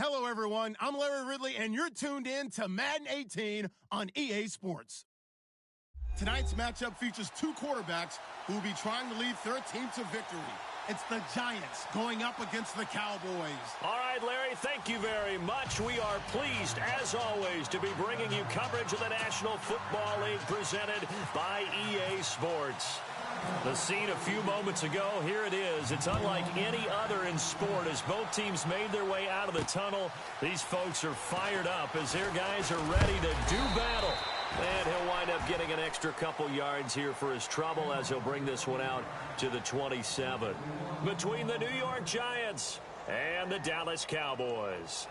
Hello, everyone. I'm Larry Ridley, and you're tuned in to Madden 18 on EA Sports. Tonight's matchup features two quarterbacks who will be trying to lead their team to victory. It's the Giants going up against the Cowboys. All right, Larry, thank you very much. We are pleased, as always, to be bringing you coverage of the National Football League presented by EA Sports. The scene a few moments ago, here it is. It's unlike any other in sport. As both teams made their way out of the tunnel, these folks are fired up as their guys are ready to do battle. And he'll wind up getting an extra couple yards here for his trouble as he'll bring this one out to the 27. Between the New York Giants and the Dallas Cowboys.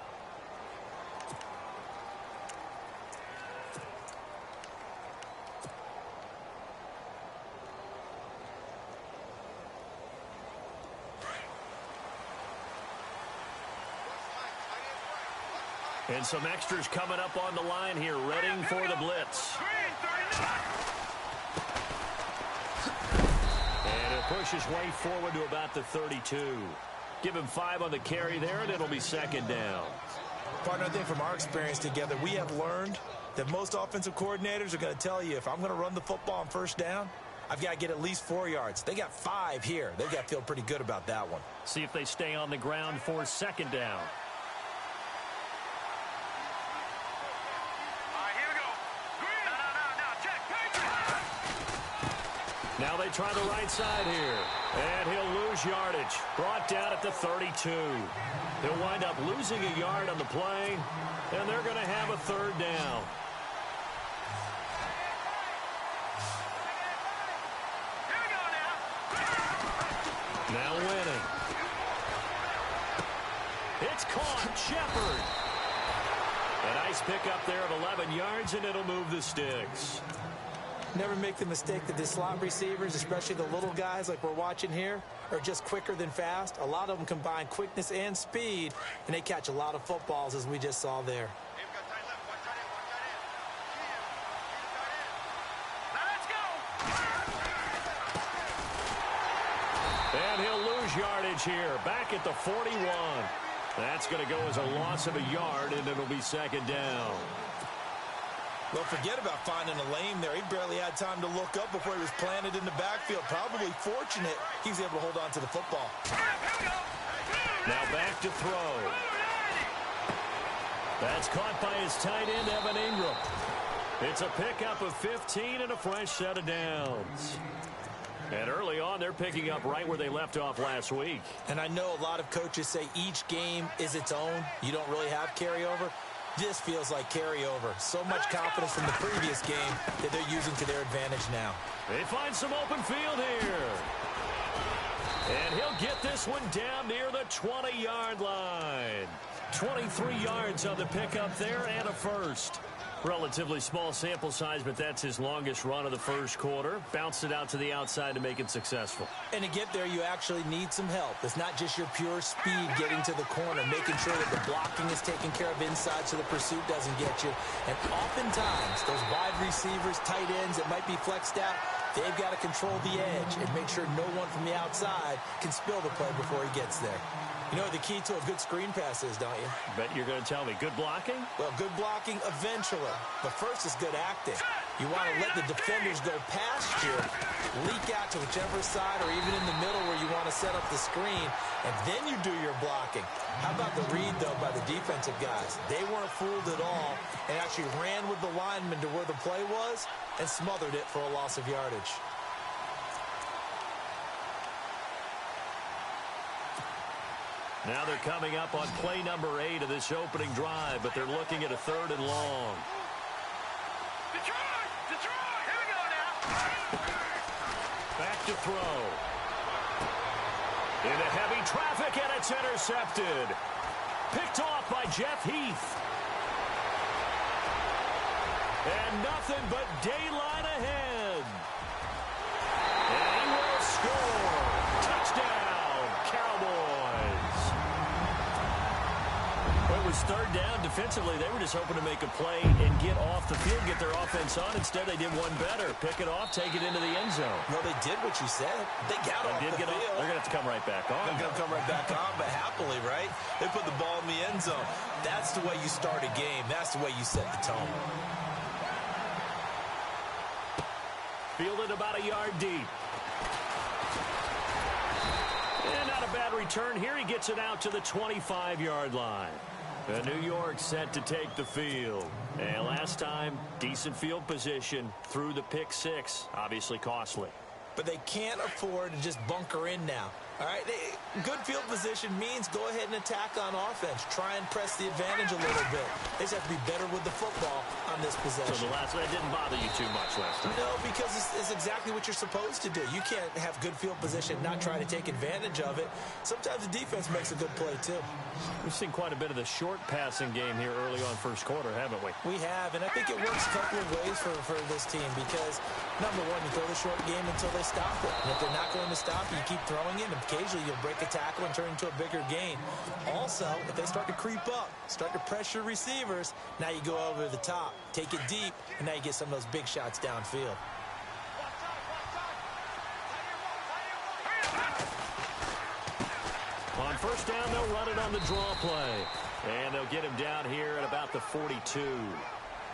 And some extras coming up on the line here, ready for the blitz. And it pushes way forward to about the 32. Give him 5 on the carry there, and it'll be second down. Partner, I think from our experience together, we have learned that most offensive coordinators are going to tell you, if I'm going to run the football on first down, I've got to get at least 4 yards. They got 5 here. They've got to feel pretty good about that one. See if they stay on the ground for second down. Now they try the right side here. And he'll lose yardage. Brought down at the 32. He'll wind up losing a yard on the play. And they're going to have a third down. Now winning. It's caught. Shepard. A nice pickup there of 11 yards, and it'll move the sticks. Never make the mistake that the slot receivers, especially the little guys like we're watching here, are just quicker than fast. A lot of them combine quickness and speed, and they catch a lot of footballs, as we just saw there. And he'll lose yardage here, back at the 41. That's going to go as a loss of a yard, and it'll be second down. Well, forget about finding a lane there. He barely had time to look up before he was planted in the backfield. Probably fortunate he was able to hold on to the football. Now back to throw. That's caught by his tight end, Evan Ingram. It's a pickup of 15 and a fresh set of downs. And early on, they're picking up right where they left off last week. And I know a lot of coaches say each game is its own. You don't really have carryover. This feels like carryover. So much confidence from the previous game that they're using to their advantage now. They find some open field here. And he'll get this one down near the 20-yard line. 23 yards on the pickup there and a first. Relatively small sample size, but that's his longest run of the first quarter. Bounced it out to the outside to make it successful. And to get there, you actually need some help. It's not just your pure speed getting to the corner, making sure that the blocking is taken care of inside so the pursuit doesn't get you. And oftentimes, those wide receivers, tight ends that might be flexed out, they've got to control the edge and make sure no one from the outside can spill the play before he gets there. You know what the key to a good screen pass is, don't you? Bet you're going to tell me. Good blocking? Well, good blocking eventually. But first is good acting. You want to let the defenders go past you, leak out to whichever side or even in the middle where you want to set up the screen, and then you do your blocking. How about the read, though, by the defensive guys? They weren't fooled at all and actually ran with the lineman to where the play was and smothered it for a loss of yardage. Now they're coming up on play number 8 of this opening drive, but they're looking at a 3rd and long. Detroit! Here we go now! Back to throw. Into heavy traffic, and it's intercepted. Picked off by Jeff Heath. And nothing but daylight ahead. And he will score. Touchdown, Cowboys. was third down. Defensively, they were just hoping to make a play and get off the field, get their offense on. Instead, they did one better. Pick it off, take it into the end zone. Well, they did what you said. They got off the field. They're going to have to come right back on. They're going to come right back on, but happily, right? They put the ball in the end zone. That's the way you start a game. That's the way you set the tone. Fielded about a yard deep. And not a bad return here. He gets it out to the 25-yard line. New York set to take the field. And last time, decent field position through the pick six. Obviously costly. But they can't afford to just bunker in now. All right, good field position means go ahead and attack on offense. Try and press the advantage a little bit. They just have to be better with the football on this possession. So the last one didn't bother you too much last time? No, because it's exactly what you're supposed to do. You can't have good field position, not try to take advantage of it. Sometimes the defense makes a good play, too. We've seen quite a bit of the short passing game here early on first quarter, haven't we? We have, and I think it works a couple of ways for this team because, number one, you throw the short game until they stop it. And if they're not going to stop it, you keep throwing it, and occasionally you'll break a tackle and turn into a bigger gain. Also, if they start to creep up, start to pressure receivers, now you go over the top, take it deep, and now you get some of those big shots downfield. On first down, they'll run it on the draw play. And they'll get him down here at about the 42.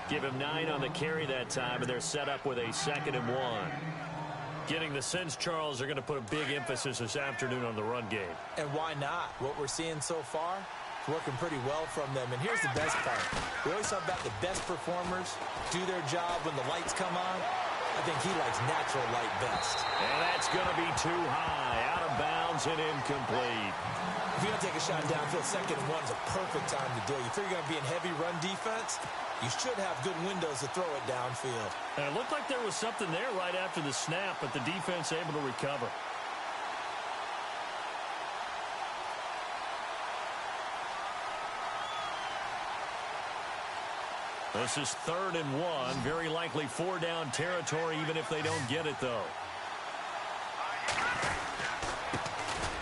Give him 9 on the carry that time, and they're set up with a 2nd and 1. Getting the sense, Charles, they're going to put a big emphasis this afternoon on the run game. And why not? What we're seeing so far is working pretty well from them. And here's the best part. We always talk about the best performers do their job when the lights come on. I think he likes natural light best. And that's going to be too high. Out of bounds and incomplete. If you don't take a shot downfield, 2nd and 1 is a perfect time to do it. You figure you're going to be in heavy run defense, you should have good windows to throw it downfield. And it looked like there was something there right after the snap, but the defense able to recover. This is 3rd and 1. Very likely 4-down territory, even if they don't get it, though.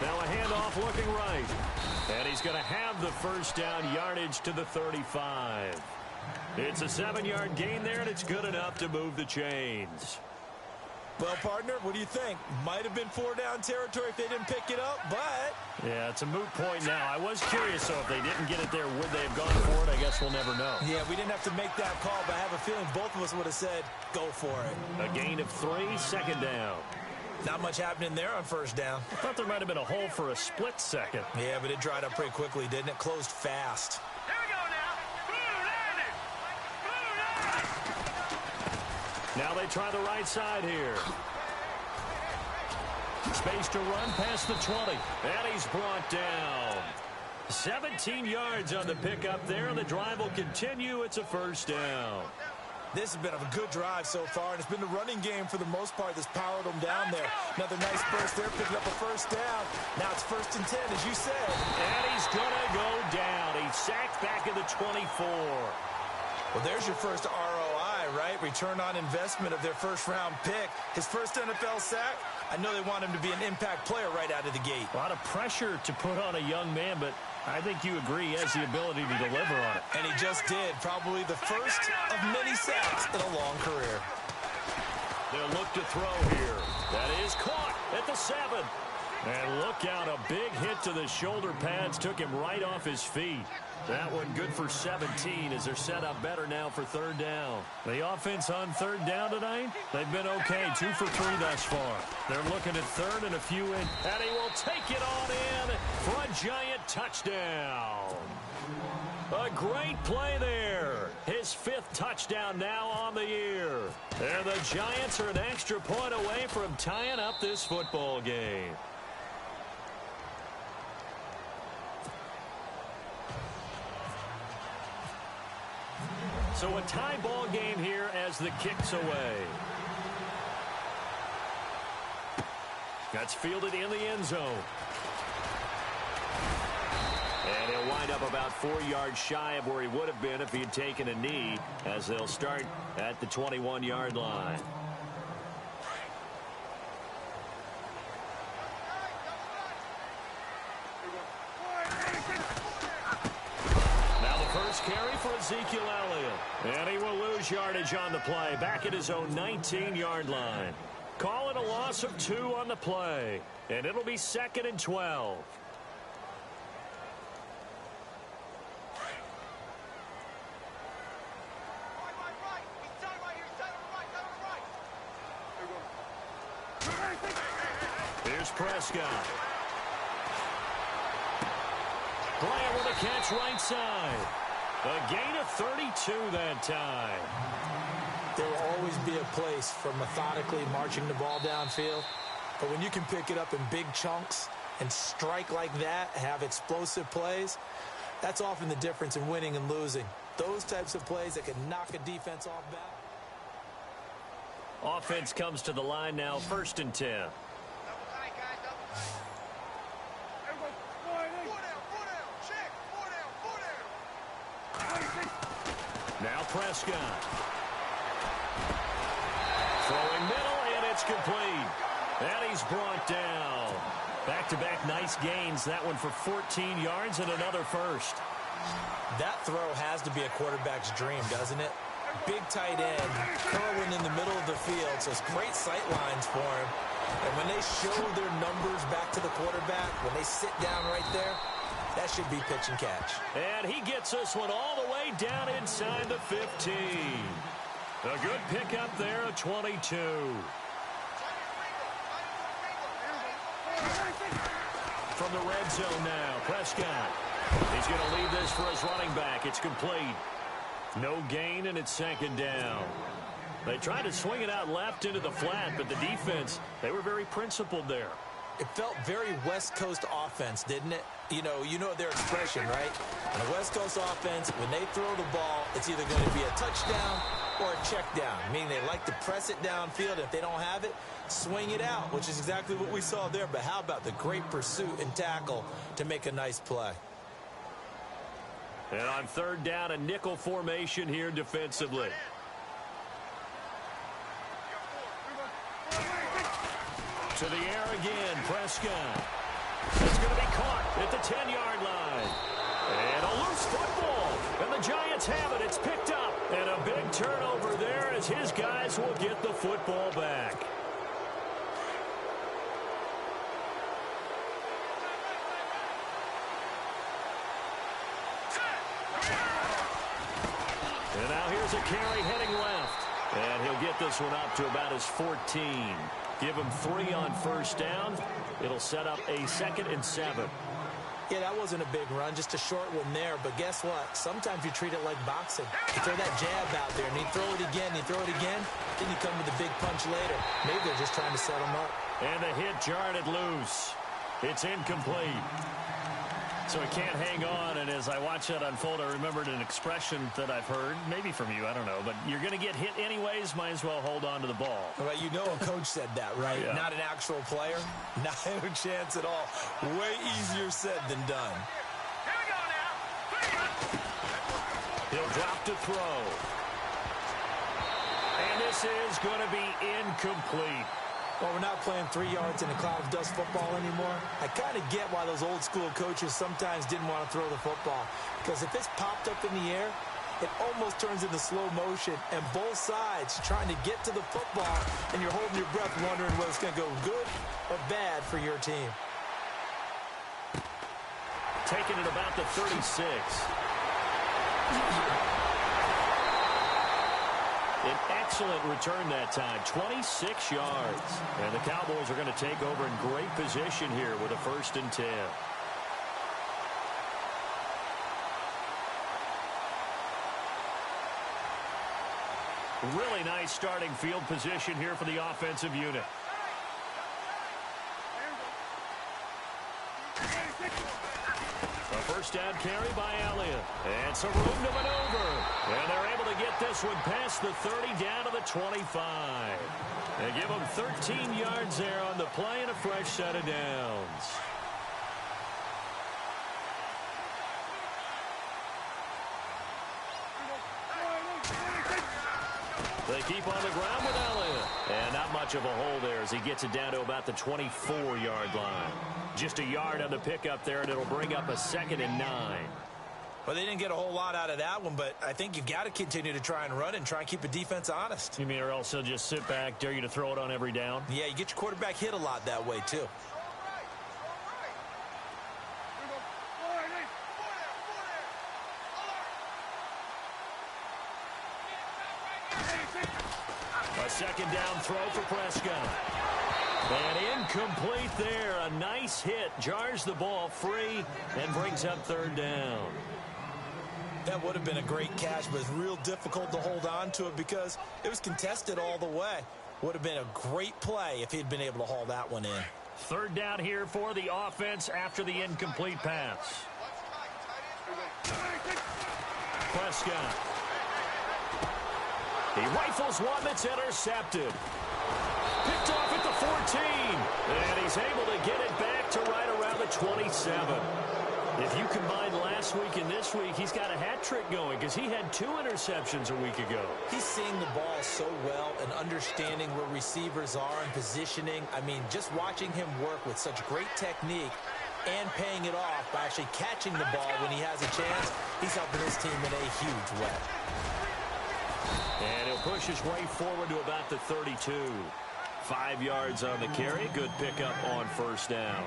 Now a handoff looking right. And he's going to have the first down yardage to the 35. It's a 7-yard gain there, and it's good enough to move the chains. Well, partner, what do you think? Might have been 4-down territory if they didn't pick it up, but... Yeah, it's a moot point now. I was curious, though, if they didn't get it there, would they have gone for it? I guess we'll never know. Yeah, we didn't have to make that call, but I have a feeling both of us would have said, go for it. A gain of 3, 2nd down. Not much happening there on first down. I thought there might have been a hole for a split second. Yeah, but it dried up pretty quickly, didn't it? Closed fast. Here we go now. Now they try the right side here. Space to run past the 20. And he's brought down. 17 yards on the pickup there, and the drive will continue. It's a first down. This has been a good drive so far, and it's been the running game for the most part that's powered them down there. Another nice burst there, picking up a first down. Now it's 1st and 10, as you said. And he's going to go down. He's sacked back at the 24. Well, there's your first ROI, right? Return on investment of their first-round pick. His first NFL sack, I know they want him to be an impact player right out of the gate. A lot of pressure to put on a young man, but I think you agree he has the ability to deliver on it. And he just did. Probably the first of many sacks in a long career. They'll look to throw here. That is caught at the 7. And look out, a big hit to the shoulder pads took him right off his feet. That one good for 17 as they're set up better now for 3rd down. The offense on 3rd down tonight, they've been okay, 2 for 3 thus far. They're looking at 3rd and a few in, and he will take it on in for a Giant touchdown. A great play there. His 5th touchdown now on the year. And the Giants are an extra point away from tying up this football game. So a tie ball game here as the kick's away. That's fielded in the end zone. And he'll wind up about 4 yards shy of where he would have been if he had taken a knee, as they'll start at the 21-yard line. Now pass carry for Ezekiel Elliott. And he will lose yardage on the play, back at his own 19-yard line. Call it a loss of 2 on the play. And it'll be 2nd and 12. Here's Prescott. Bryant with a catch right side. A gain of 32 that time. There will always be a place for methodically marching the ball downfield. But when you can pick it up in big chunks and strike like that, have explosive plays, that's often the difference in winning and losing. Those types of plays that can knock a defense off balance. Offense comes to the line now, 1st and 10. Now Prescott. Throwing middle, and it's complete. And he's brought down. Back-to-back nice gains. That one for 14 yards and another first. That throw has to be a quarterback's dream, doesn't it? Big tight end, curling in the middle of the field, so it's great sight lines for him. And when they show their numbers back to the quarterback, when they sit down right there, that should be pitch and catch. And he gets this one all the way down inside the 15. A good pickup there, a 22. From the red zone now, Prescott. He's going to leave this for his running back. It's complete. No gain, and it's 2nd down. They tried to swing it out left into the flat, but the defense, they were very principled there. It felt very West Coast offense, didn't it? You know their expression, right? On the West Coast offense, when they throw the ball, it's either going to be a touchdown or a check down, meaning they like to press it downfield. If they don't have it, swing it out, which is exactly what we saw there. But how about the great pursuit and tackle to make a nice play? And on 3rd down, a nickel formation here defensively. To the air again, Prescott. It's going to be caught at the 10-yard line. And a loose football. And the Giants have it. It's picked up. And a big turnover there as his guys will get the football back. And now here's a carry heading left. And he'll get this one up to about his 14. Give him 3 on 1st down. It'll set up a 2nd and 7. Yeah, that wasn't a big run, just a short one there. But guess what? Sometimes you treat it like boxing. You throw that jab out there, and you throw it again, you throw it again, then you come with a big punch later. Maybe they're just trying to set him up. And the hit jarred it loose. It's incomplete. So he can't hang on, and as I watch that unfold, I remembered an expression that I've heard, maybe from you, I don't know, but you're going to get hit anyways, might as well hold on to the ball. Well, you know a coach said that, right? Yeah. Not an actual player. Not a chance at all. Way easier said than done. Here we go now. He'll drop to throw. And this is going to be incomplete. Well, we're not playing 3 yards in a cloud of dust football anymore. I kind of get why those old school coaches sometimes didn't want to throw the football. Because if it's popped up in the air, it almost turns into slow motion. And both sides trying to get to the football, and you're holding your breath wondering whether it's going to go good or bad for your team. Taking it about the 36. An excellent return that time, 26 yards. And the Cowboys are going to take over in great position here with a 1st and 10. Really nice starting field position here for the offensive unit. A 1st down carry by Elliott. And some room to maneuver. And they're able to get this one past the 30 down to the 25. They give them 13 yards there on the play and a fresh set of downs. They keep on the ground with Elliott. And not much of a hole there as he gets it down to about the 24-yard line. Just a yard on the pickup there, and it'll bring up a 2nd and 9. Well, they didn't get a whole lot out of that one, but I think you've got to continue to try and run and try and keep the defense honest. You mean, or else they'll just sit back, dare you to throw it on every down? Yeah, you get your quarterback hit a lot that way, too. A second down throw for Prescott. And incomplete there. A nice hit. Jars the ball free and brings up third down. That would have been a great catch, but it's real difficult to hold on to it because it was contested all the way. Would have been a great play if he'd been able to haul that one in. Third down here for the offense after the incomplete pass. Prescott. He rifles one that's intercepted. Picked off at the 14. And he's able to get it back to right around the 27. If you combine last week and this week, he's got a hat trick going because he had 2 interceptions a week ago. He's seeing the ball so well and understanding where receivers are and positioning. I mean, just watching him work with such great technique and paying it off by actually catching the ball when he has a chance, he's helping his team in a huge way. And he'll push his way forward to about the 32. 5 yards on the carry. Good pickup on first down.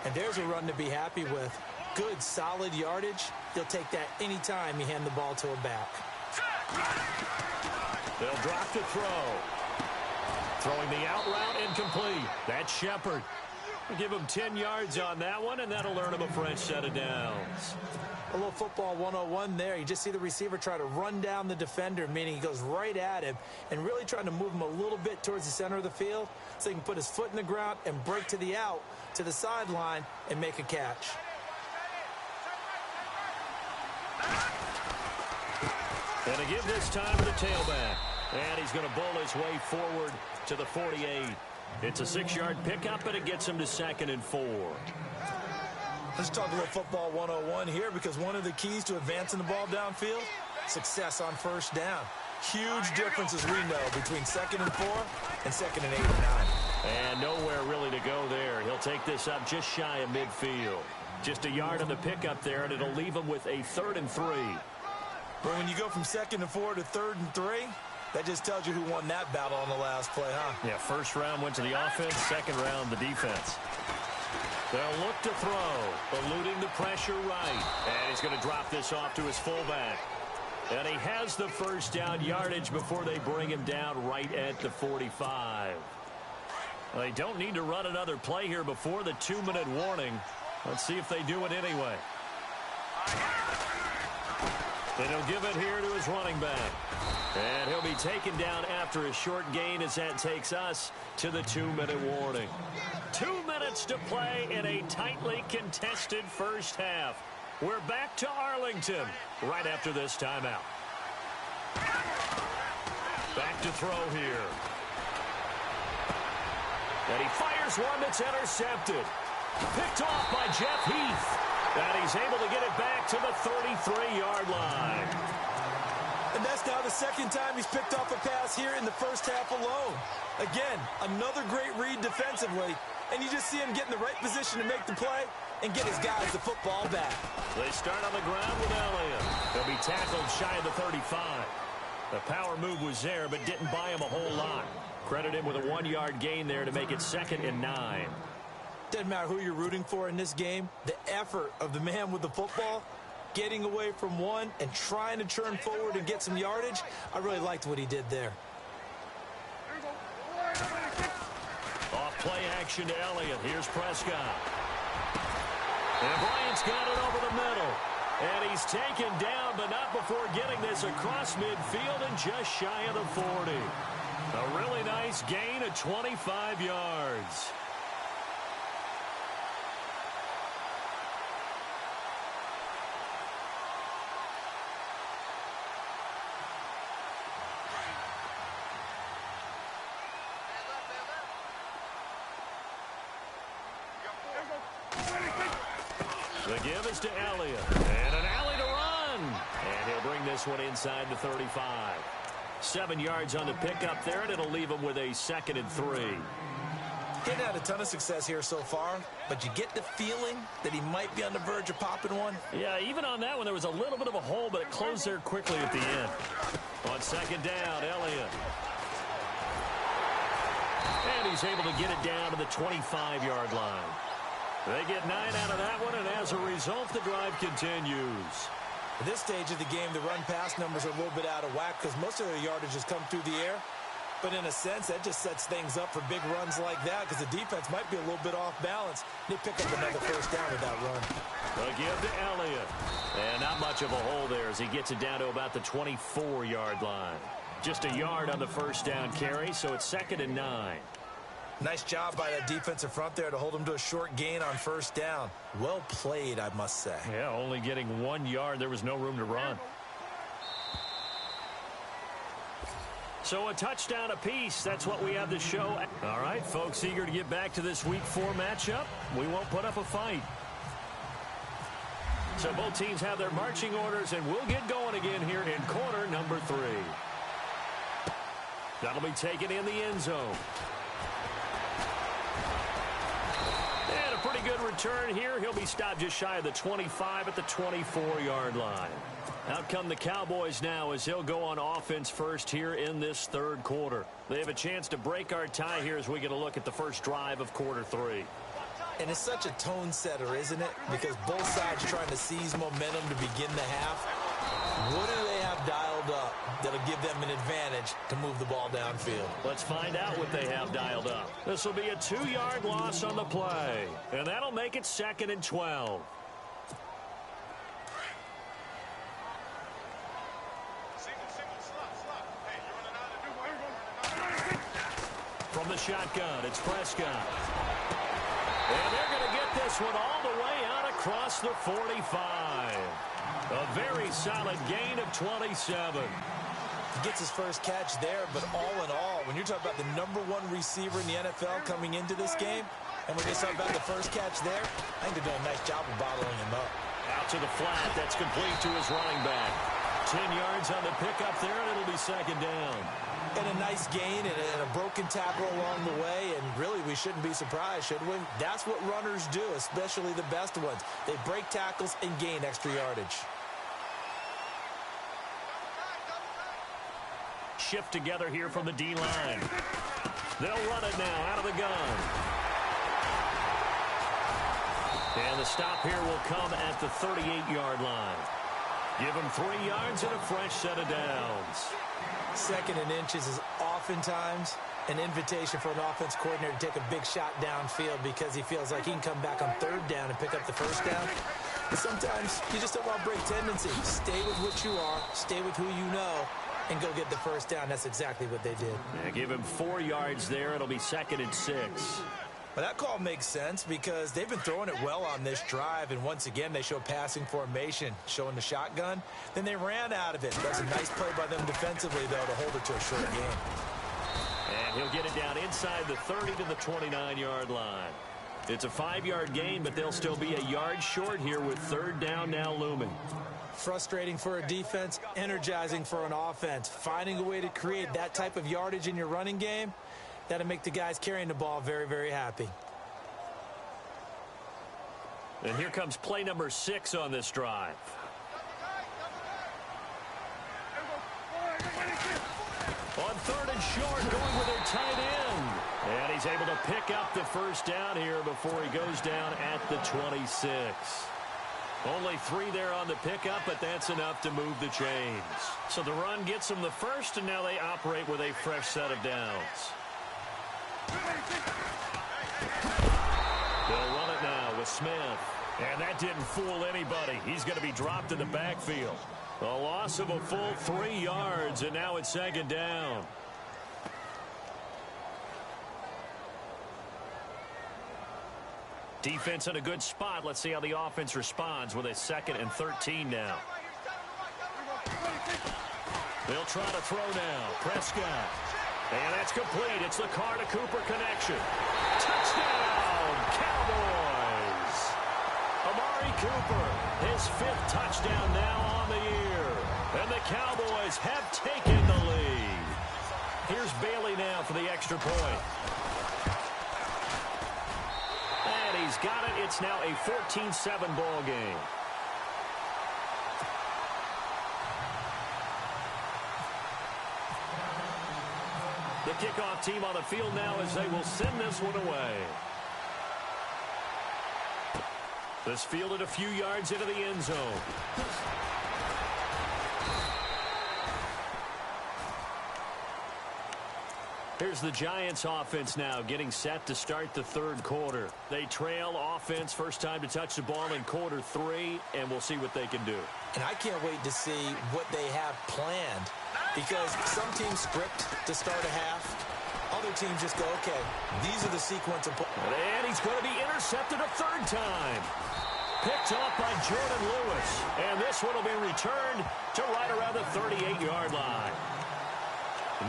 And there's a run to be happy with. Good, solid yardage. He'll take that anytime you hand the ball to a back. They'll drop to throw. Throwing the out route incomplete. That's Shepard. We'll give him 10 yards on that one, and that'll earn him a fresh set of downs. A little football 101 there. You just see the receiver try to run down the defender, meaning he goes right at him and really trying to move him a little bit towards the center of the field so he can put his foot in the ground and break to the out, to the sideline, and make a catch. And to give this time to the tailback. And he's going to bowl his way forward to the 48. It's a 6-yard pickup, and it gets him to 2nd and 4. Let's talk a little football 101 here because one of the keys to advancing the ball downfield, success on first down. Huge difference, as we know, between 2nd and 4 and 2nd and 8 or 9. And nowhere really to go there. He'll take this up just shy of midfield. Just a yard on the pickup there, and it'll leave him with a 3rd and 3. But when you go from 2nd and 4 to 3rd and 3, that just tells you who won that battle on the last play, huh? Yeah, first round went to the offense, second round the defense. They'll look to throw, eluding the pressure right. And he's going to drop this off to his fullback. And he has the first down yardage before they bring him down right at the 45. Well, they don't need to run another play here before the 2-minute warning. Let's see if they do it anyway. And he'll give it here to his running back. And he'll be taken down after a short gain as that takes us to the 2-minute warning. 2 minutes to play in a tightly contested first half. We're back to Arlington right after this timeout. Back to throw here. And he fires one that's intercepted. Picked off by Jeff Heath. And he's able to get it back to the 33-yard line. And that's now the second time he's picked off a pass here in the first half alone. Again, another great read defensively. And you just see him get in the right position to make the play and get his guys the football back. They start on the ground with Elliott. He'll be tackled shy of the 35. The power move was there, but didn't buy him a whole lot. Credit him with a 1-yard gain there to make it 2nd and 9. Doesn't matter who you're rooting for in this game. The effort of the man with the football, getting away from one and trying to turn forward and get some yardage, I really liked what he did there. Off play action to Elliott. Here's Prescott. And Bryant's got it over the middle. And he's taken down, but not before getting this across midfield and just shy of the 40. A really nice gain of 25 yards. The give is to Elliott. And an alley to run. And he'll bring this one inside the 35. 7 yards on the pickup there, and it'll leave him with a 2nd and 3. He hasn't had a ton of success here so far, but you get the feeling that he might be on the verge of popping one. Yeah, even on that one, there was a little bit of a hole, but it closed there quickly at the end. On second down, Elliott. And he's able to get it down to the 25-yard line. They get 9 out of that one, and as a result, the drive continues. At this stage of the game, the run-pass numbers are a little bit out of whack because most of their yardage has come through the air. But in a sense, that just sets things up for big runs like that because the defense might be a little bit off balance. They pick up another first down with that run. They'll give to Elliott. And not much of a hole there as he gets it down to about the 24-yard line. Just a yard on the first down carry, so it's 2nd and 9. Nice job by that defensive front there to hold him to a short gain on first down. Well played, I must say. Yeah, only getting 1 yard. There was no room to run. So a touchdown apiece. That's what we have to show. All right, folks, eager to get back to this Week 4 matchup. We won't put up a fight. So both teams have their marching orders, and we'll get going again here in quarter number 3. That'll be taken in the end zone. And a pretty good return here. He'll be stopped just shy of the 25 at the 24-yard line. Out come the Cowboys now as he'll go on offense first here in this third quarter. They have a chance to break our tie here as we get a look at the first drive of quarter 3. And it's such a tone setter, isn't it? Because both sides are trying to seize momentum to begin the half. What do they have dialed up that'll give them an advantage to move the ball downfield? Let's find out what they have dialed up. This will be a 2-yard loss on the play. And that'll make it 2nd and 12. From the shotgun, it's Prescott. And they're going to get this one all the way out across the 45. A very solid gain of 27. He gets his first catch there, but all in all, when you're talking about the #1 receiver in the NFL coming into this game, and we're just talking about the first catch there, I think they're doing a nice job of bottling him up. Out to the flat, that's complete to his running back. 10 yards on the pickup there, and it'll be 2nd down. And a nice gain and a broken tackle along the way, and really we shouldn't be surprised, should we? That's what runners do, especially the best ones. They break tackles and gain extra yardage. Shift together here from the D-line. They'll run it now out of the gun. And the stop here will come at the 38-yard line. Give him 3 yards and a fresh set of downs. 2nd and inches is oftentimes an invitation for an offense coordinator to take a big shot downfield because he feels like he can come back on 3rd down and pick up the first down. But sometimes you just don't want to break tendency. Stay with what you are, stay with who you know, and go get the first down. That's exactly what they did. Yeah, give him 4 yards there. It'll be 2nd and 6. Well, that call makes sense because they've been throwing it well on this drive, and once again, they show passing formation, showing the shotgun. Then they ran out of it. That's a nice play by them defensively, though, to hold it to a short game. And he'll get it down inside the 30 to the 29-yard line. It's a 5-yard gain, but they'll still be a yard short here with 3rd down now looming. Frustrating for a defense, energizing for an offense. Finding a way to create that type of yardage in your running game, that'll make the guys carrying the ball very, very happy. And here comes play number 6 on this drive. On 3rd and short, going with their tight end. And he's able to pick up the first down here before he goes down at the 26. Only 3 there on the pickup, but that's enough to move the chains. So the run gets them the first, and now they operate with a fresh set of downs. They'll run it now with Smith. And that didn't fool anybody. He's going to be dropped in the backfield. A loss of a full 3 yards, and now it's 2nd down. Defense in a good spot. Let's see how the offense responds with a 2nd and 13 now. They'll try to throw now. Prescott. And that's complete. It's the Carr-to-Cooper connection. Touchdown, Cowboys. Amari Cooper, his 5th touchdown now on the year. And the Cowboys have taken the lead. Here's Bailey now for the extra point. It's now a 14-7 ball game. The kickoff team on the field now as they will send this one away. This fielded a few yards into the end zone. Here's the Giants offense now getting set to start the third quarter. They trail offense, first time to touch the ball in quarter 3, and we'll see what they can do. And I can't wait to see what they have planned, because some teams script to start a half. Other teams just go, okay, these are the sequence of plays. And he's going to be intercepted a third time. Picked off by Jordan Lewis. And this one will be returned to right around the 38-yard line.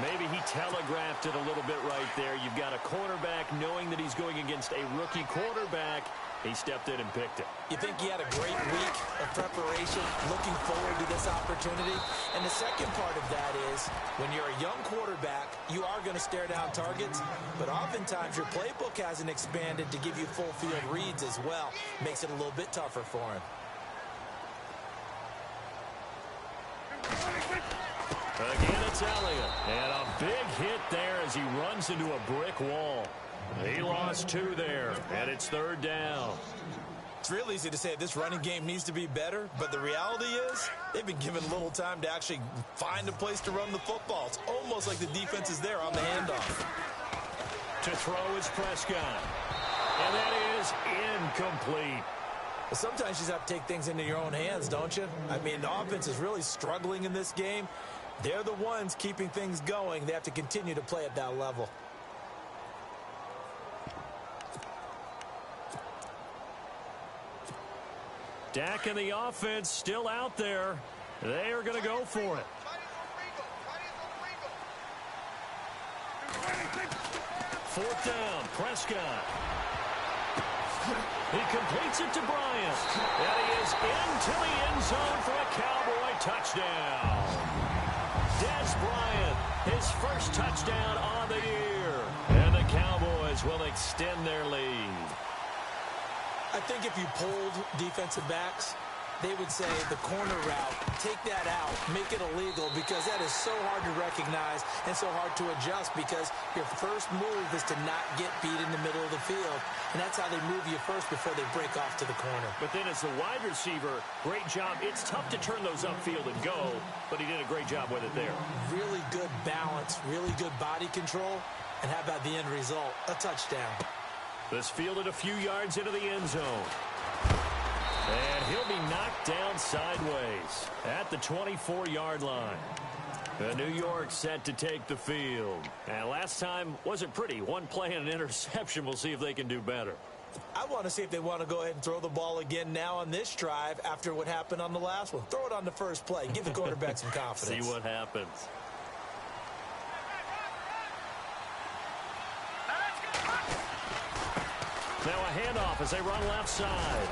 Maybe he telegraphed it a little bit right there. You've got a cornerback knowing that he's going against a rookie quarterback. He stepped in and picked it. You think he had a great week of preparation, looking forward to this opportunity? And the second part of that is, when you're a young quarterback, you are going to stare down targets, but oftentimes your playbook hasn't expanded to give you full field reads as well. Makes it a little bit tougher for him. Again, it's Elliott. And a big hit there as he runs into a brick wall. He lost 2 there, and it's third down. It's real easy to say this running game needs to be better, but the reality is they've been given little time to actually find a place to run the football. It's almost like the defense is there on the handoff. To throw is Prescott. And that is incomplete. But sometimes you just have to take things into your own hands, don't you? I mean, the offense is really struggling in this game. They're the ones keeping things going. They have to continue to play at that level. Dak and the offense still out there. They are going to go for it. Fourth down, Prescott. He completes it to Bryant. And he is into the end zone for a Cowboy touchdown. Des Bryant, his first touchdown on the year. And the Cowboys will extend their lead. I think if you polled defensive backs, they would say the corner route, take that out, make it illegal, because that is so hard to recognize and so hard to adjust, because your first move is to not get beat in the middle of the field, and that's how they move you first before they break off to the corner. But then as the wide receiver, great job. It's tough to turn those upfield and go, but he did a great job with it there. Really good balance, really good body control, and how about the end result? A touchdown. This fielded a few yards into the end zone. And he'll be knocked down sideways at the 24-yard line. The New York set to take the field. And last time wasn't pretty. One play and an interception. We'll see if they can do better. I want to see if they want to go ahead and throw the ball again now on this drive after what happened on the last one. Throw it on the first play. Give the quarterback some confidence. See what happens. Now a handoff as they run left side.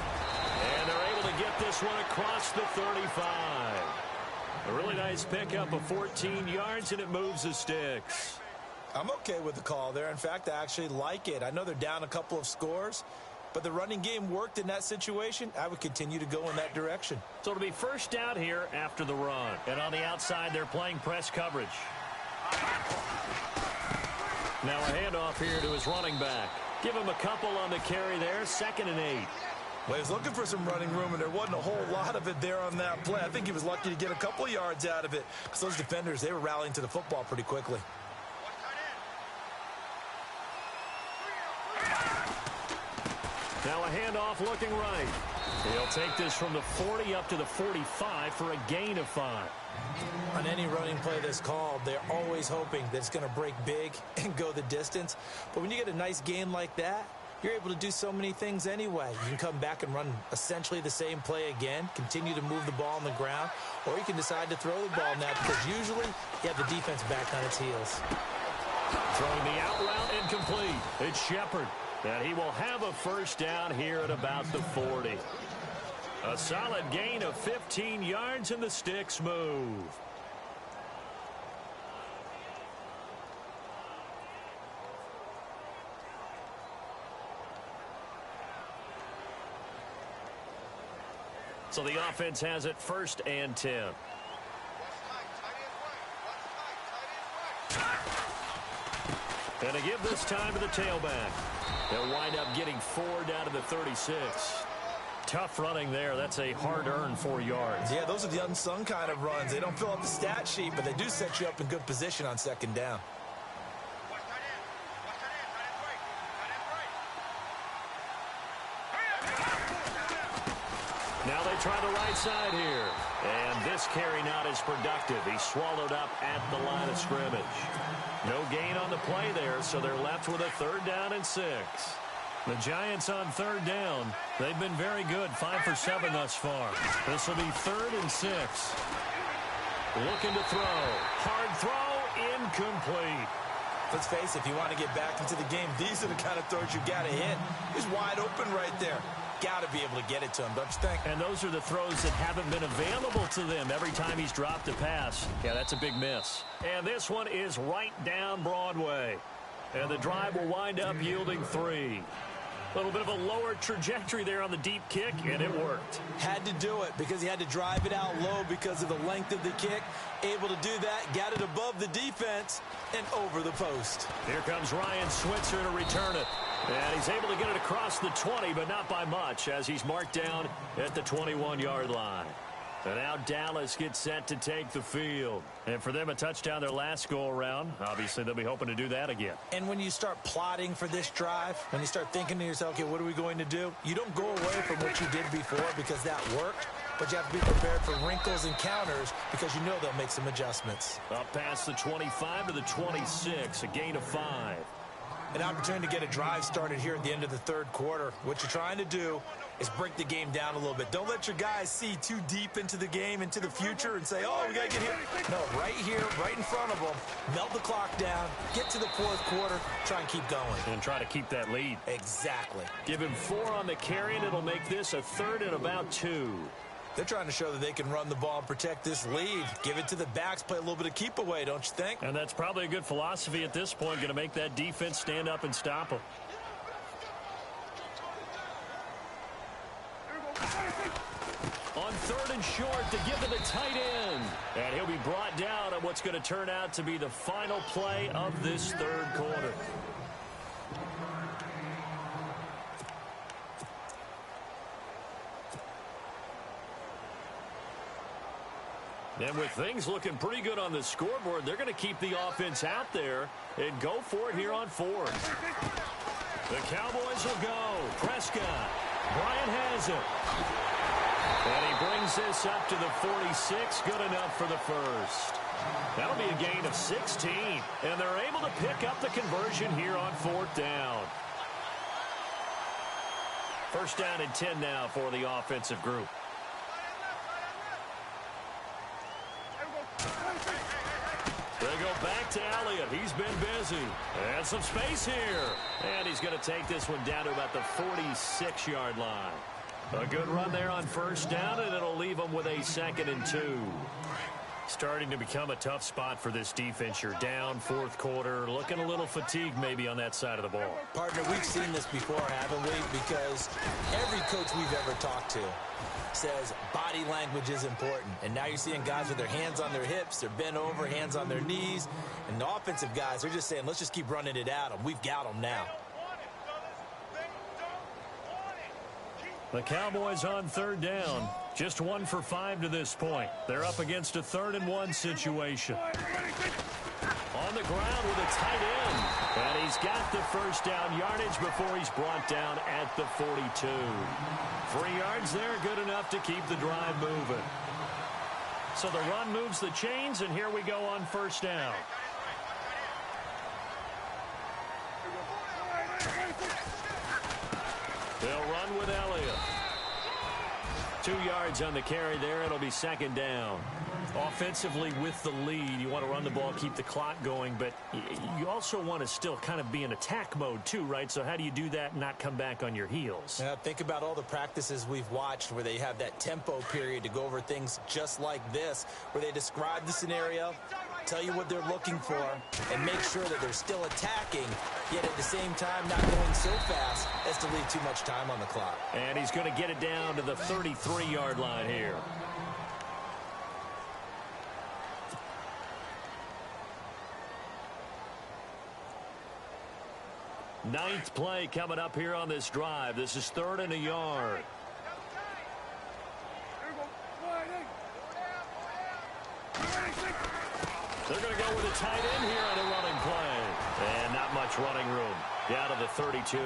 And they're able to get this one across the 35. A really nice pickup of 14 yards, and it moves the sticks. I'm okay with the call there. In fact, I actually like it. I know they're down a couple of scores, but the running game worked in that situation. I would continue to go in that direction. So it'll be first down here after the run. And on the outside, they're playing press coverage. Now a handoff here to his running back. Give him a couple on the carry there, 2nd and 8. Well, he was looking for some running room, and there wasn't a whole lot of it there on that play. I think he was lucky to get a couple of yards out of it, because those defenders, they were rallying to the football pretty quickly. Now a handoff looking right. He'll take this from the 40 up to the 45 for a gain of 5. On any running play that's called, they're always hoping that it's going to break big and go the distance. But when you get a nice gain like that, you're able to do so many things anyway. You can come back and run essentially the same play again, continue to move the ball on the ground, or you can decide to throw the ball now, because usually you have the defense back on its heels. Throwing the out route incomplete. It's Shepard. And he will have a first down here at about the 40. A solid gain of 15 yards, and the sticks move. So the offense has it 1st and 10. And to give this time to the tailback. They'll wind up getting 4 down to the 36. Tough running there. That's a hard-earned 4 yards. Yeah, those are the unsung kind of runs. They don't fill up the stat sheet, but they do set you up in good position on 2nd down. Now they try the right side here. And this carry not as productive. He's swallowed up at the line of scrimmage. No gain on the play there, so they're left with a 3rd down and 6. The Giants on 3rd down. They've been very good, 5 for 7 thus far. This will be 3rd and 6. Looking to throw. Hard throw, incomplete. Let's face it, if you want to get back into the game, these are the kind of throws you got to hit. He's wide open right there. Got to be able to get it to him, don't you think? And those are the throws that haven't been available to them every time he's dropped a pass. Yeah, that's a big miss. And this one is right down Broadway. And the drive will wind up yielding 3. A little bit of a lower trajectory there on the deep kick, and it worked. Had to do it because he had to drive it out low because of the length of the kick. Able to do that, got it above the defense, and over the post. Here comes Ryan Switzer to return it. And he's able to get it across the 20, but not by much, as he's marked down at the 21-yard line. And now Dallas gets set to take the field. And for them, a touchdown their last go-around. Obviously, they'll be hoping to do that again. And when you start plotting for this drive, when you start thinking to yourself, okay, what are we going to do? You don't go away from what you did before because that worked. But you have to be prepared for wrinkles and counters because you know they'll make some adjustments. Up past the 25 to the 26, a gain of 5. An opportunity to get a drive started here at the end of the 3rd quarter. What you're trying to do is break the game down a little bit. Don't let your guys see too deep into the game, into the future, and say, oh, we got to get here. No, right here, right in front of them. Melt the clock down, get to the 4th quarter, try and keep going. And try to keep that lead. Exactly. Give him 4 on the carry, and it'll make this a 3rd and about 2. They're trying to show that they can run the ball and protect this lead. Give it to the backs, play a little bit of keep away, don't you think? And that's probably a good philosophy at this point, going to make that defense stand up and stop them. On 3rd and short to give to the tight end. And he'll be brought down on what's going to turn out to be the final play of this 3rd quarter. And with things looking pretty good on the scoreboard, they're going to keep the offense out there and go for it here on 4th. The Cowboys will go. Prescott. Bryant has it. And he brings this up to the 46. Good enough for the 1st. That'll be a gain of 16. And they're able to pick up the conversion here on 4th down. 1st down and 10 now for the offensive group. They go back to Elliott. He's been busy. And some space here. And he's going to take this one down to about the 46-yard line. A good run there on 1st down, and it'll leave them with a 2nd and 2. Starting to become a tough spot for this defense. You're down 4th quarter, looking a little fatigued maybe on that side of the ball. Partner, we've seen this before, haven't we? Because every coach we've ever talked to says body language is important. And now you're seeing guys with their hands on their hips, they're bent over, hands on their knees. And the offensive guys, they're just saying, let's just keep running it at them. We've got them now. The Cowboys on 3rd down. Just 1 for 5 to this point. They're up against a 3rd and 1 situation. On the ground with a tight end. And he's got the 1st down yardage before he's brought down at the 42. 3 yards there, good enough to keep the drive moving. So the run moves the chains, and here we go on 1st down. They'll run with Elliott. 2 yards on the carry there. It'll be 2nd down. Offensively with the lead, you want to run the ball, keep the clock going, but you also want to still kind of be in attack mode too, right? So how do you do that and not come back on your heels? Yeah, think about all the practices we've watched where they have that tempo period to go over things just like this, where they describe the scenario, tell you what they're looking for, and make sure that they're still attacking yet at the same time not going so fast as to leave too much time on the clock. And he's going to get it down to the 33-yard line here. Ninth play coming up here on this drive. This is 3rd and a yard. They're going to go with a tight end here on a running play. And not much running room. Down to the 32.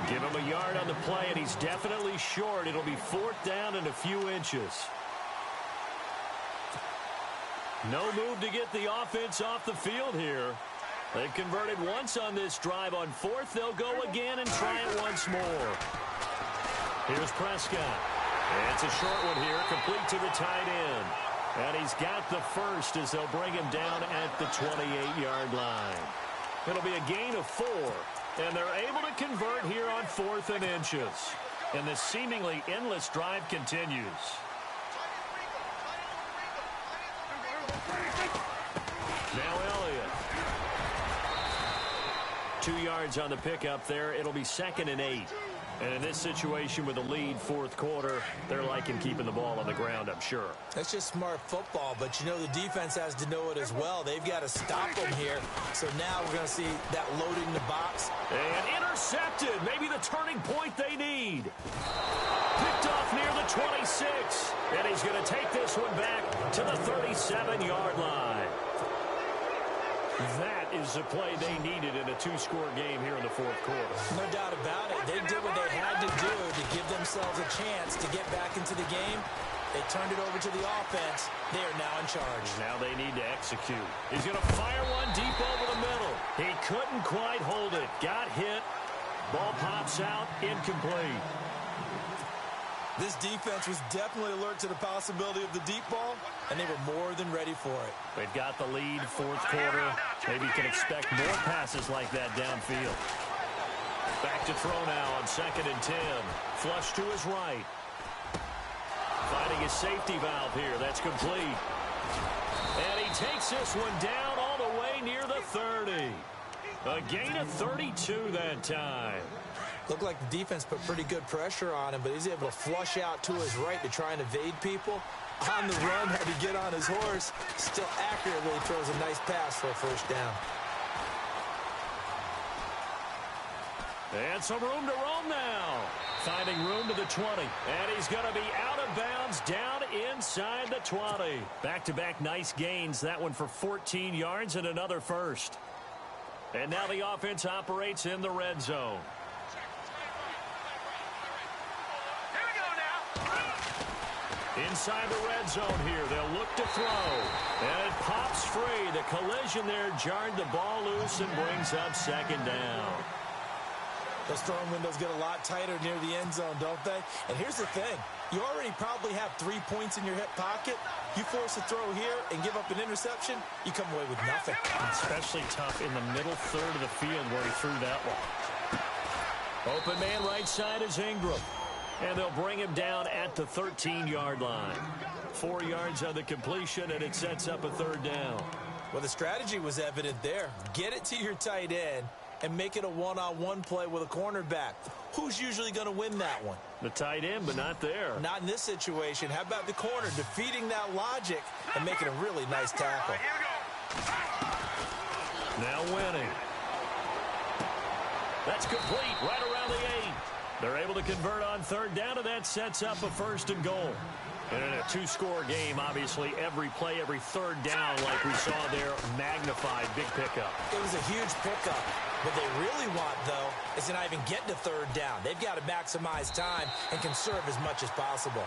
Give him a yard on the play, and he's definitely short. It'll be 4th down and a few inches. No move to get the offense off the field here. They've converted once on this drive. On 4th, they'll go again and try it once more. Here's Prescott. And it's a short one here, complete to the tight end. And he's got the first as they'll bring him down at the 28-yard line. It'll be a gain of 4. And they're able to convert here on 4th and inches. And this seemingly endless drive continues. Now Elliott. 2 yards on the pickup there. It'll be 2nd and 8. And in this situation with a lead 4th quarter, they're liking keeping the ball on the ground, I'm sure. That's just smart football, but you know the defense has to know it as well. They've got to stop them here. So now we're going to see that loading the box. And intercepted. Maybe the turning point they need. Picked off near the 26. And he's going to take this one back to the 37-yard line. That is the play they needed in a 2-score game here in the 4th quarter. No doubt about it. They did what they had to do to give themselves a chance to get back into the game. They turned it over to the offense. They are now in charge. Now they need to execute. He's going to fire one deep over the middle. He couldn't quite hold it. Got hit. Ball pops out. Incomplete. This defense was definitely alert to the possibility of the deep ball, and they were more than ready for it. They've got the lead, 4th quarter. Maybe you can expect more passes like that downfield. Back to throw now on 2nd and 10. Flush to his right. Finding his safety valve here. That's complete. And he takes this one down all the way near the 30. A gain of 32 that time. Looked like the defense put pretty good pressure on him, but he's able to flush out to his right to try and evade people. On the run, had to get on his horse. Still accurately throws a nice pass for a 1st down. And some room to roam now. Finding room to the 20. And he's going to be out of bounds down inside the 20. Back-to-back nice gains. That one for 14 yards and another first. And now the offense operates in the red zone. Inside the red zone here, they'll look to throw. And it pops free. The collision there jarred the ball loose and brings up 2nd down. Those throwing windows get a lot tighter near the end zone, don't they? And here's the thing. You already probably have 3 points in your hip pocket. You force a throw here and give up an interception, you come away with nothing. Especially tough in the middle third of the field where he threw that one. Open man right side is Ingram. And they'll bring him down at the 13-yard line. 4 yards on the completion, and it sets up a 3rd down. Well, the strategy was evident there. Get it to your tight end and make it a one-on-one play with a cornerback. Who's usually going to win that one? The tight end, but not there. Not in this situation. How about the corner defeating that logic and making a really nice tackle? Now winning. That's complete right around the 8. They're able to convert on 3rd down, and that sets up a 1st and goal. And in a 2-score game, obviously, every play, every 3rd down, like we saw there, magnified, big pickup. It was a huge pickup. What they really want, though, is to not even get to 3rd down. They've got to maximize time and conserve as much as possible.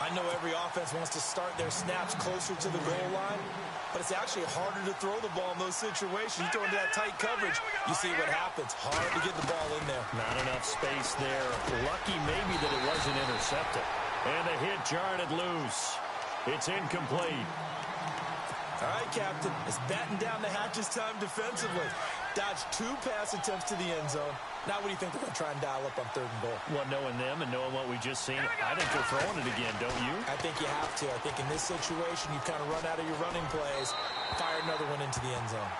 I know every offense wants to start their snaps closer to the goal line, but it's actually harder to throw the ball in those situations. You throw into that tight coverage, you see what happens. Hard to get the ball in there. Not enough space there. Lucky maybe that it wasn't intercepted. And the hit jarred it loose. It's incomplete. All right, Captain. It's batten down the hatches time defensively. Dodged 2 pass attempts to the end zone. Now what do you think they're going to try and dial up on 3rd and goal? Well, knowing them and knowing what we just seen, I think they're throwing it again, don't you? I think you have to. I think in this situation, you kind of run out of your running plays, fire another one into the end zone.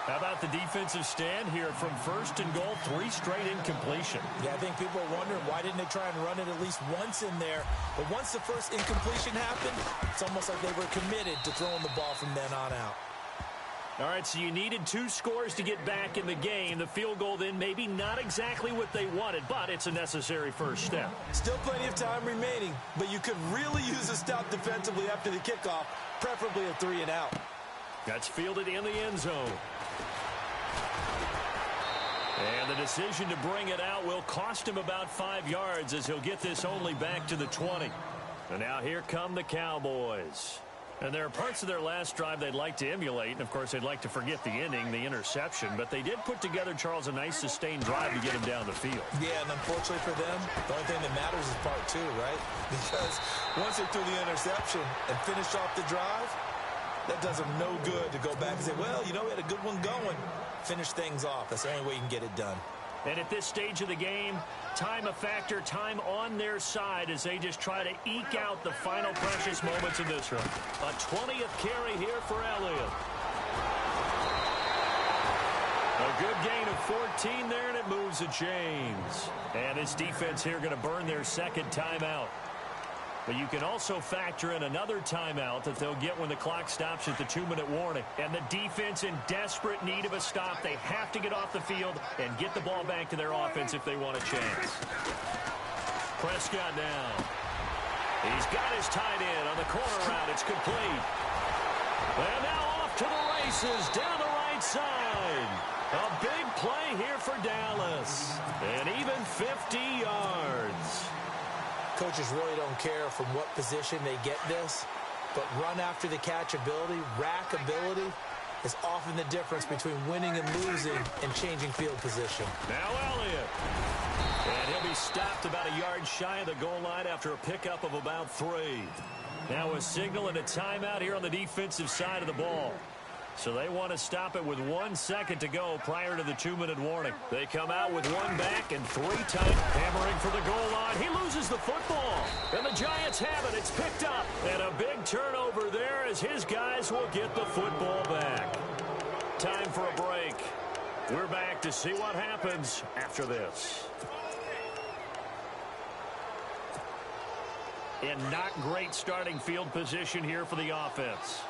How about the defensive stand here from 1st and goal, 3 straight incompletion? Yeah, I think people are wondering why didn't they try and run it at least once in there. But once the first incompletion happened, it's almost like they were committed to throwing the ball from then on out. All right, so you needed 2 scores to get back in the game. The field goal then maybe not exactly what they wanted, but it's a necessary first step. Still plenty of time remaining, but you could really use a stop defensively after the kickoff, preferably a 3 and out. That's fielded in the end zone. And the decision to bring it out will cost him about 5 yards as he'll get this only back to the 20. And now here come the Cowboys. And there are parts of their last drive they'd like to emulate. And, of course, they'd like to forget the inning, the interception. But they did put together, Charles, a nice sustained drive to get him down the field. Yeah, and unfortunately for them, the only thing that matters is part 2, right? Because once they threw the interception and finished off the drive, that does them no good to go back and say, well, you know, we had a good one going. Finish things off. That's the only way you can get it done. And at this stage of the game, time a factor, time on their side as they just try to eke out the final precious moments of this one. A 20th carry here for Elliott. A good gain of 14 there, and it moves the chains. And this defense here going to burn their second timeout. But you can also factor in another timeout that they'll get when the clock stops at the 2-minute warning. And the defense in desperate need of a stop. They have to get off the field and get the ball back to their offense if they want a chance. Prescott now. He's got his tight end on the corner route. It's complete. And now off to the races down the right side. A big play here for Dallas. And even 50 yards. Coaches really don't care from what position they get this, but run after the catch ability, rack ability, is often the difference between winning and losing and changing field position. Now Elliott. And he'll be stopped about a yard shy of the goal line after a pickup of about 3. Now a signal and a timeout here on the defensive side of the ball. So they want to stop it with 1 second to go prior to the 2-minute warning. They come out with 1 back and 3 tight. Hammering for the goal line. He loses the football. And the Giants have it. It's picked up. And a big turnover there as his guys will get the football back. Time for a break. We're back to see what happens after this. And not great starting field position here for the offense.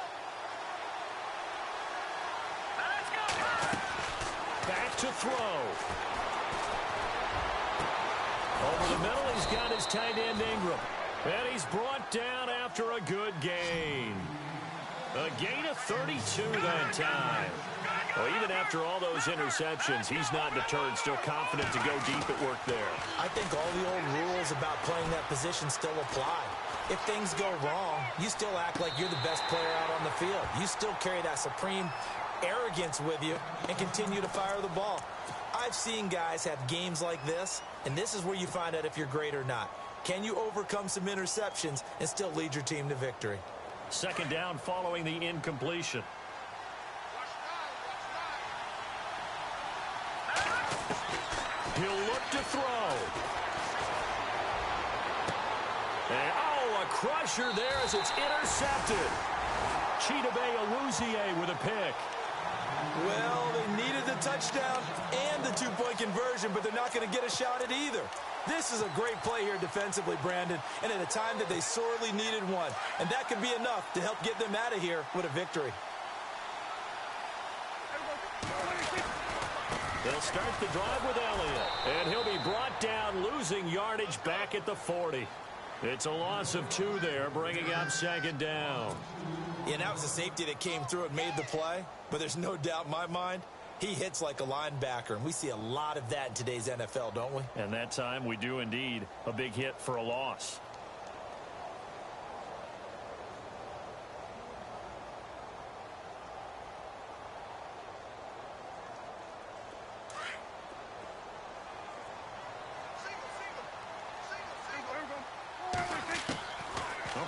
Back to throw. Over the middle, he's got his tight end Ingram. And he's brought down after a good gain. A gain of 32 that time. Well, even after all those interceptions, he's not deterred, still confident to go deep at work there. I think all the old rules about playing that position still apply. If things go wrong, you still act like you're the best player out on the field. You still carry that supreme arrogance with you and continue to fire the ball. I've seen guys have games like this, and this is where you find out if you're great or not. Can you overcome some interceptions and still lead your team to victory? Second down following the incompletion. He'll look to throw. And, a crusher there as it's intercepted. Chidobe Awuzie with a pick. Well, they needed the touchdown and the 2-point conversion, but they're not going to get a shot at either. This is a great play here defensively, Brandon, and at a time that they sorely needed one. And that could be enough to help get them out of here with a victory. They'll start the drive with Elliott, and he'll be brought down, losing yardage back at the 40. It's a loss of 2 there, bringing up second down. Yeah, that was a safety that came through and made the play, but there's no doubt in my mind, he hits like a linebacker, and we see a lot of that in today's NFL, don't we? And that time we do indeed. A big hit for a loss.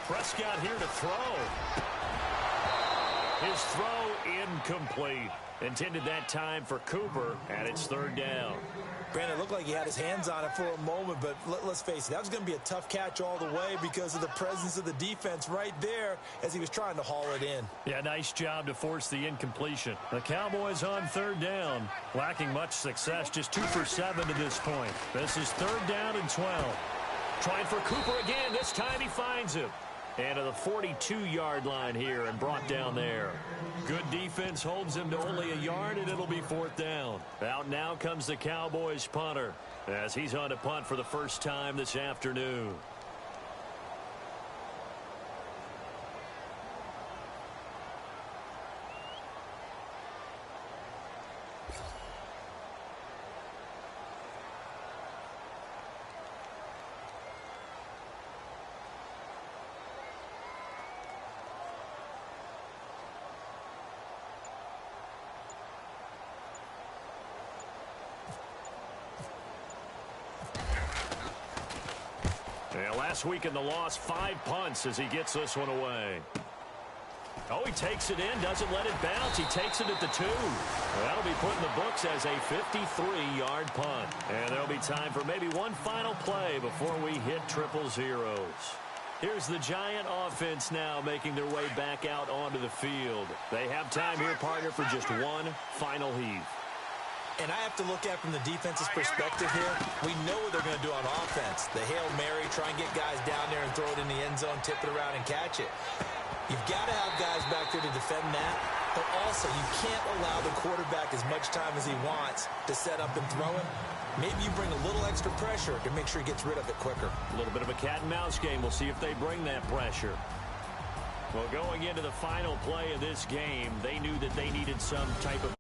Prescott here to throw. His throw incomplete. Intended that time for Cooper, and it's third down. Brandon, it looked like he had his hands on it for a moment, but let's face it, that was going to be a tough catch all the way because of the presence of the defense right there as he was trying to haul it in. Yeah, nice job to force the incompletion. The Cowboys on third down, lacking much success, just 2 for 7 to this point. This is third down and 12. Trying for Cooper again. This time he finds him. And to the 42-yard line here and brought down there. Good defense holds him to only a yard, and it'll be fourth down. Out now comes the Cowboys punter as he's on to punt for the first time this afternoon. Yeah, last week in the loss, 5 punts as he gets this one away. Oh, he takes it in, doesn't let it bounce. He takes it at the 2. That'll be put in the books as a 53-yard punt. And there'll be time for maybe one final play before we hit triple zeros. Here's the Giant offense now making their way back out onto the field. They have time here, partner, for just one final heave. And I have to look at from the defense's perspective here. We know what they're going to do on offense. The Hail Mary, try and get guys down there and throw it in the end zone, tip it around and catch it. You've got to have guys back there to defend that. But also, you can't allow the quarterback as much time as he wants to set up and throw it. Maybe you bring a little extra pressure to make sure he gets rid of it quicker. A little bit of a cat and mouse game. We'll see if they bring that pressure. Well, going into the final play of this game, they knew that they needed some type of